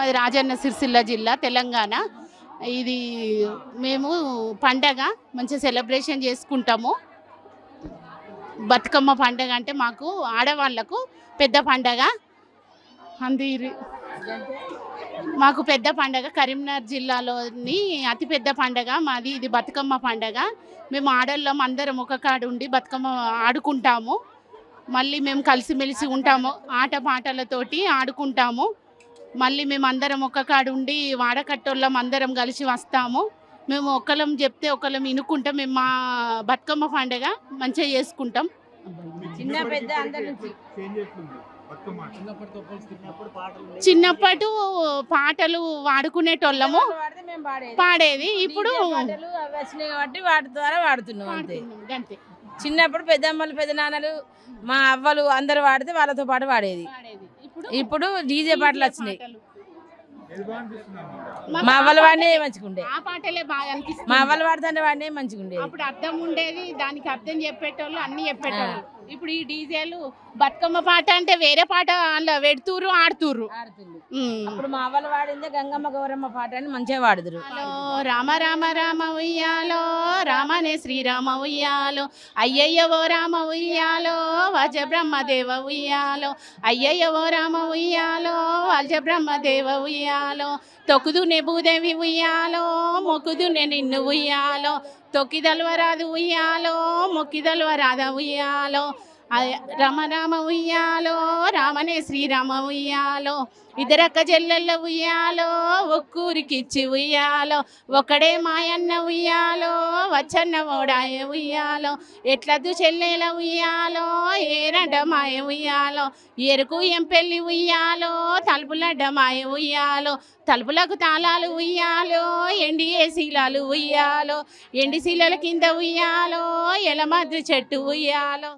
మాది రాజన్న సిరిసిల్ల జిల్లా తెలంగాణ. ఇది మేము పండగ మంచిగా సెలబ్రేషన్ చేసుకుంటాము. బతుకమ్మ పండగ అంటే మాకు ఆడవాళ్ళకు పెద్ద పండగ. మాకు పెద్ద పండగ కరీంనగర్ జిల్లాలోని అతిపెద్ద పండగ మాది. ఇది బతుకమ్మ పండగ. మేము ఆడళ్ళం అందరం ఒక కాడు ఉండి బతుకమ్మ ఆడుకుంటాము. మళ్ళీ మేము కలిసిమెలిసి ఉంటాము, ఆట పాటలతోటి ఆడుకుంటాము. మళ్ళీ మేము అందరం ఒక కాడు ఉండి వాడకట్టోళ్ళం అందరం కలిసి వస్తాము. మేము ఒకళ్ళం చెప్తే ఒకళ్ళం వినుకుంటాం. మేము మా బతుకమ్మ పండగ మంచిగా చేసుకుంటాం. చిన్న పెద్ద అందరి నుంచి చిన్నప్పటి పాటలు వాడుకునేటోళ్ళము, పాడేది. ఇప్పుడు వచ్చినాయి కాబట్టి వాటి ద్వారా వాడుతున్నాం అంతే. అంతే. చిన్నప్పుడు పెద్దమ్మలు పెద్ద నాన్నలు మా అవ్వలు అందరు వాడితే వాళ్ళతో పాటు వాడేది. ఇప్పుడు డీజే పాటలు వచ్చినాయి. మా అవ్వలు వాడినే మంచిగుండే, ఆ పాటలే బాగా అనిపిస్తుంది. మా అవ్వలు వాడుతుంటే వాడినే మంచిగుండేది. అప్పుడు అర్థం ఉండేది, దానికి అర్థం చెప్పేటోళ్ళు, అన్ని చెప్పేటోళ్ళు. ఇప్పుడు ఈ డీజేలు బతుకమ్మ పాట అంటే వేరే పాట అలా పెడుతురు, ఆడుతురు. అప్పుడు మా అవ్వలు వాడిందే గంగమ్మ గౌరమ్మ పాట అని మంచిగా వాడుదురు. రామ రామ రామ ఉయ్యాలో, రామనే శ్రీరామ ఉయ్యాలో, అయ్యయ్యవో రామ ఉయ్యాలో, వజ బ్రహ్మదేవ ఉయ్యాలో, అయ్యయ్యవో రామ ఉయ్యాలో, వజ బ్రహ్మదేవ ఉయ్యాలో, తొక్కుదునే భూదేవి ఉయ్యాలో, మొక్కుదునే నిన్ను ఉయ్యాలో, తొక్కిదల్వరాదు ఉయ్యాలో, మొక్కిదల్వరాద ఉయ్యాలో, రామ రామ ఉయ్యాలో, రామనే శ్రీరామ ఉయ్యాలో, ఇద్దరక్క చెల్లెళ్ళ ఉయ్యాలో, ఒక్కూరికిచ్చి ఉయ్యాలో, ఒకడే మాయన్న ఉయ్యాలో, వచ్చన్న ఓడాయ ఉయ్యాలో, ఎట్లద్దు చెల్లెల ఉయ్యాలో, ఏరడ్డ మాయ ఉయ్యాలో, ఎరుకు ఎంపెల్లి ఉయ్యాలో, తలుపులడ్డ మాయ ఉయ్యాలో, తలుపులకు తాళాలు ఉయ్యాలో, ఎండి శీలాలు ఉయ్యాలో, ఎండి శీలల కింద ఉయ్యాలో, ఎలమద్రి చెట్టు ఉయ్యాలో.